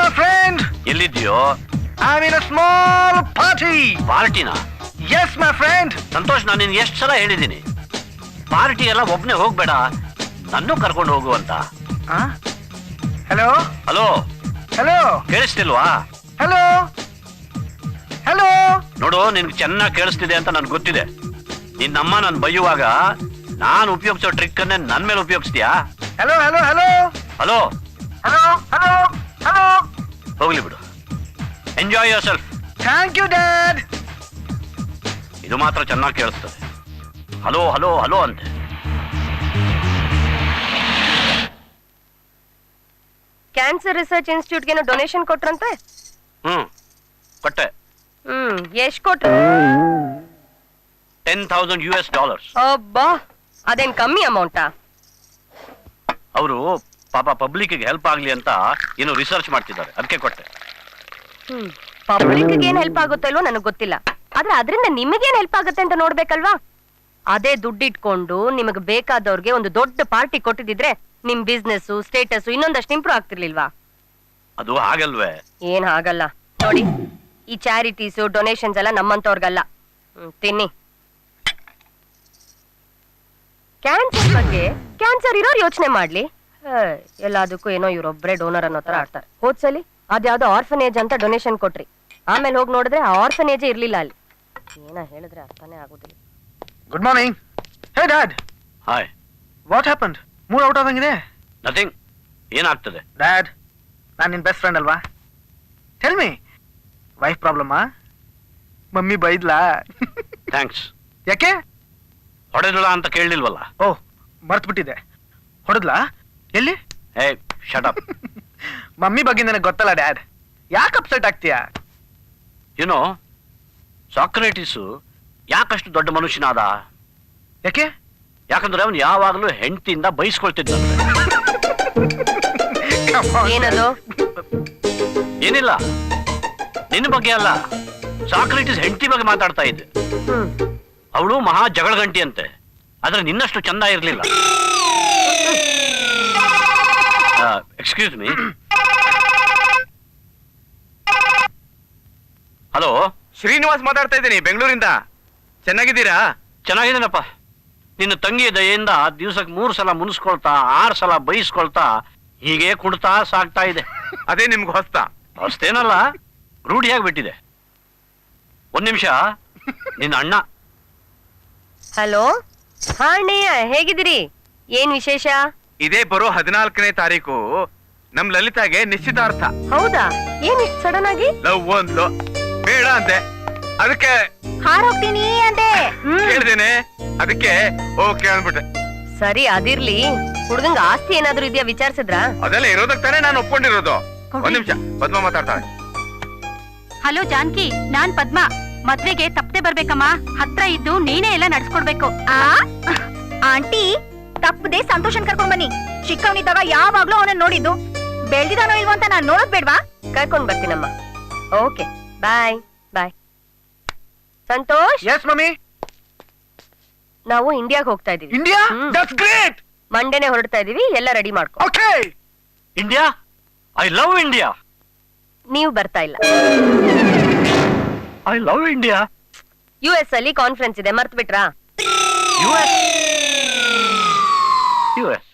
my friend. ಎಲ್ಲಿದ್ಯೋ? I'm in a small party. ಪಾರ್ಟಿನ? Yes, my friend. Santosh, ನಾನು ನಿನ್ಗೆ ಎಷ್ಟು ಸಲ ಹೇಳಿದ್ದೀನಿ, ಪಾರ್ಟಿ ಎಲ್ಲ ಒಬ್ನೇ ಹೋಗ್ಬೇಡ, ನನ್ನೂ ಕರ್ಕೊಂಡು ಹೋಗು ಅಂತ. Hello? Hello, Hello? ಕೇಳಿಸ್ತಿಲ್ವಾ? Hello? Hello? ನೋಡು, ನಿನ್ಗೆ ಚೆನ್ನಾಗಿ ಕೇಳಿಸ್ತಿದೆ ಅಂತ ನನ್ಗೆ ಗೊತ್ತಿದೆ. ನಿನ್ನಮ್ಮ ನಾನು ಬೈಯುವಾಗ ನಾನು ಉಪಯೋಗಿಸೋ ಟ್ರಿಕ್ ಅನ್ನೇ ನನ್ ಮೇಲೆ ಉಪಯೋಗಿಸ್ತೀಯಾ? Hello, hello, hello? Hello, Hello, hello, hello? ಹೋಗ್ಲಿ ಬಿಡು. Enjoy yourself. Thank you, Dad. ಇದು ಮಾತ್ರ ಚೆನ್ನಾಗಿ ಕೇಳಿಸ್ತದೆ. ಹಲೋ ಹಲೋ ಹಲೋ ಅಂತೆ. ಕ್ಯಾನ್ಸರ್ ರಿಸರ್ಚ್ ಇನ್ಸ್ಟಿಟ್ಯೂಟ್ಗೆ ಡೊನೇಷನ್ ಕೊಟ್ರಂತೆ. ಕೊಟ್ಟೆ. ಎಷ್ಟ್ ಕೊಟ್ರು? $10,000. ಅಬ್ಬಾ, ಅದೇನ್ ಕಮ್ಮಿ ಅಮೌಂಟಾ? ಅವರು ಪಾಪ ಪಬ್ಲಿಕ್ಗೆ ಹೆಲ್ಪ್ ಆಗ್ಲಿ ಅಂತ ಏನು ರಿಸರ್ಚ್ ಮಾಡ್ತಿದ್ದಾರೆ, ಅದಕ್ಕೆ ಕೊಟ್ಟೆ. ಪಬ್ಲಿಕ್ ಏನ್ ಹೆಲ್ಪ್ ಆಗುತ್ತೋ ಇಲ್ವೋ ನನಗ್ ಗೊತ್ತಿಲ್ಲ, ಆದ್ರೆ ಅದರಿಂದ ನಿಮಗೇನ್ ಹೆಲ್ಪ್ ಆಗುತ್ತೆ ಅಂತ ನೋಡ್ಬೇಕಲ್ವಾ? ಅದೇ ದುಡ್ಡಿಟ್ಕೊಂಡು ನಿಮಗ್ ಬೇಕಾದವ್ರಿಗೆ ಒಂದು ದೊಡ್ಡ ಪಾರ್ಟಿ ಕೊಟ್ಟಿದ್ರೆ ನಿಮ್ ಬಿಸ್ನೆಸ್ ಸ್ಟೇಟಸ್ ಇನ್ನೊಂದಷ್ಟು ಇಂಪ್ರೂವ್ ಆಗ್ತಿರ್ಲಿಲ್ವಾ? ಅದು ಹಾಗಲ್ವೇ? ಏನ್ ಹಾಗಲ್ಲ ನೋಡಿ, ಈ ಚಾರಿಟೀಸ್ ಡೊನೇಷನ್ಸ್ ಎಲ್ಲ ನಮ್ಮಂತವ್ರಿಗಲ್ಲ. ತಿನ್ನಿ. ಕ್ಯಾನ್ಸರ್ ಬಗ್ಗೆ ಕ್ಯಾನ್ಸರ್ ಇರೋರು ಯೋಚನೆ ಮಾಡ್ಲಿ, ಎಲ್ಲದಕ್ಕೂ ಏನೋ ಇವ್ರೊಬ್ರೆ ಡೋನರ್ ಅನ್ನೋ ತರ ಆಡ್ತಾರೆ. ಹೋದ್ಸಲಿ ಅದ್ಯಾವ್ದೋ ಆರ್ಫನೇಜ್ ಅಂತ ಡೊನೇಷನ್ ಕೊಟ್ರಿ, ಆಮೇಲೆ ಹೋಗಿ ನೋಡಿದ್ರೆ ಆ ಆರ್ಫನೇಜೇ ಇರ್ಲಿಲ್ಲ ಅಲ್ಲಿ. ಏನ ಹೇಳಿದ್ರೆ ಅರ್ಥನೇ ಆಗುದಿಲ್ಲ. Good morning. Hey, Dad. Hi. What happened? Mood out ಆದಂಗಿದೆ. Nothing. ಏನಾಗ್ತದೆ? Dad, ನಾನು ನಿನ್ ಬೆಸ್ಟ್ ಫ್ರೆಂಡ್ ಅಲ್ವಾ? Tell me. ವೈಫ್ ಪ್ರಾಬ್ಲಮ್ಮಾ? ಮಮ್ಮಿ ಬೈದ್ಲಾ? ಥ್ಯಾಂಕ್ಸ್. ಯಾಕೆ? ಹೊಡೆದಲ್ಲ ಅಂತ ಕೇಳಲಿಲ್ವಲ್ಲ? ಓಹ್, ಮರ್ತ್ಬಿಟ್ಟಿದೆ. ಹೊಡೆದ್ಲಾ? ಎಲ್ಲಿ? ಹೇ, ಶಟ್ ಅಪ್. ಮಮ್ಮಿ ಬಗ್ಗೆ ನನಗೆ ಗೊತ್ತಲ್ಲ ಡ್ಯಾಡ್, ಯಾಕೆ ಅಪ್ಸೆಟ್ ಆಗ್ತೀಯಾ? ಯುನೋ, ಸಾಕ್ರೇಟಿಸು ಯಾಕಷ್ಟು ದೊಡ್ಡ ಮನುಷ್ಯನಾದ? ಯಾಕೆ? ಯಾಕಂದ್ರೆ ಅವನು ಯಾವಾಗಲೂ ಹೆಂಡತಿಯಿಂದ ಬೈಸ್ಕೊಳ್ತಿದ್ದಂತೆ. ಏನದು? ಏನಿಲ್ಲ, ನಿನ್ನ ಬಗ್ಗೆ ಅಲ್ಲ, ಸಾಕ್ರೇಟಿಸ್ ಹೆಂಡತಿ ಬಗ್ಗೆ ಮಾತಾಡ್ತಾ ಇದ್ದೆ. ಅವಳು ಮಹಾ ಜಗಳಗಂಟಿ ಅಂತೆ, ಆದ್ರೆ ನಿನ್ನಷ್ಟು ಚಂದ ಇರಲಿಲ್ಲ. Excuse me. ಹಲೋ, ಶ್ರೀನಿವಾಸ್ ಮಾತಾಡ್ತಾ ಇದ್ದೀನಿ, ಬೆಂಗಳೂರಿಂದ. ಚೆನ್ನಾಗಿದ್ದೀರಾ? ಚೆನ್ನಾಗಿದ್ದೀನಪ್ಪ. ನಿನ್ನ ತಂಗಿ ದಯೆಯಿಂದ ದಿವಸಕ್ಕೆ 3 ಸಲ ಮುನಿಸ್ಕೊಳ್ತಾ 6 ಸಲ ಬೈಸ್ಕೊಳ್ತಾ ಹೀಗೆ ಕುಡ್ತಾ ಸಾಕ್ತಾ ಇದೆ. ಅದೇ ನಿಮ್ಗೆ ಹೊಸ್ತಾ? ಹೊಸ್ತೇನಲ್ಲ, ರೂಢಿಯಾಗ್ಬಿಟ್ಟಿದೆ. 1 ನಿಮಿಷ, ನಿನ್ನ ಅಣ್ಣ. ಹಲೋ, ಹಾ ಅಣ್ಣಯ್ಯ, ಹೇಗಿದ್ದೀರಿ? ಏನ್ ವಿಶೇಷ? ಇದೇ ಬರೋ 14ನೇ ತಾರೀಕು ನಮ್ ಲಲಿತಾಗೆ ನಿಶ್ಚಿತಾರ್ಥ. ಹೌದಾ? ಏನ್ ಇಷ್ಟು ಸಡನ್ ಆಗಿ? ಲವ್ ಒಂದು ಬೇಡ ಅಂತೆ, ಅದಕ್ಕೆ ಹಾರೋಗ್ತೀನಿ ಅಂದೆ. ಕೇಳ್ದೇನೆ, ಅದಕ್ಕೆ ಓಕೆ ಅಂದ್ಬಿಟ್ಟೆ. ಸರಿ, ಅದಿರ್ಲಿ. ಹುಡುಗಂಗ ಆಸ್ತಿ ಏನಾದ್ರು ಇದೆಯಾ ವಿಚಾರಿಸಿದ್ರಾ? ಅದೆಲ್ಲ ಇರೋದಕ್ಕೆ ತಾನೇ ನಾನು ಒಪ್ಕೊಂಡಿರೋದು. 1 ನಿಮಿಷ, ಪದ್ಮ ಮಾತಾಡ್ತಾಳೆ. ಹಲೋ ಜಾನ್ಕಿ, ನಾನ್ ಪದ್ಮ. ಮದ್ವೆಗೆ ತಪ್ಪದೆ ಬರ್ಬೇಕಮ್ಮ, ಹತ್ರ ಇದ್ದು ನೀನೇ ಎಲ್ಲ ನಡ್ಸ್ಕೊಡ್ಬೇಕು. ಆಂಟಿ, ತಪ್ಪದೆ ಸಂತೋಷನ್ ಕರ್ಕೊಂಡ್ ಬನ್ನಿ. ಚಿಕ್ಕವನಿದ್ದಾಗ ಯಾವಾಗ್ಲೂ ಅವನನ್ನ ನೋಡಿದ್ದು, ಬೆಳ್ದಿದಾನೋ ಇಲ್ವೋ ಅಂತ ನಾನ್ ನೋಡೋದ್ ಬೇಡ್ವಾ? ಕರ್ಕೊಂಡ್ ಬರ್ತೀನಮ್ಮ. Okay, bye bye. Santosh, yes mummy. ನಾವು ಇಂಡಿಯಾಗ್ ಹೋಗ್ತಾ ಇದೀವಿ. ಇಂಡಿಯಾ? That's great. ಮಂಡೇನೆ ಹೊರಡ್ತಾ ಇದೀವಿ, ಎಲ್ಲ ರೆಡಿ ಮಾಡ್ಕೊ. Okay. India? I love India. ನೀವು ಬರ್ತಾ ಇಲ್ಲ. I love India. US ಅಲ್ಲಿ ಕಾನ್ಫರೆನ್ಸ್ ಇದೆ, ಮರ್ತ್ ಬಿಟ್ರಾ? US?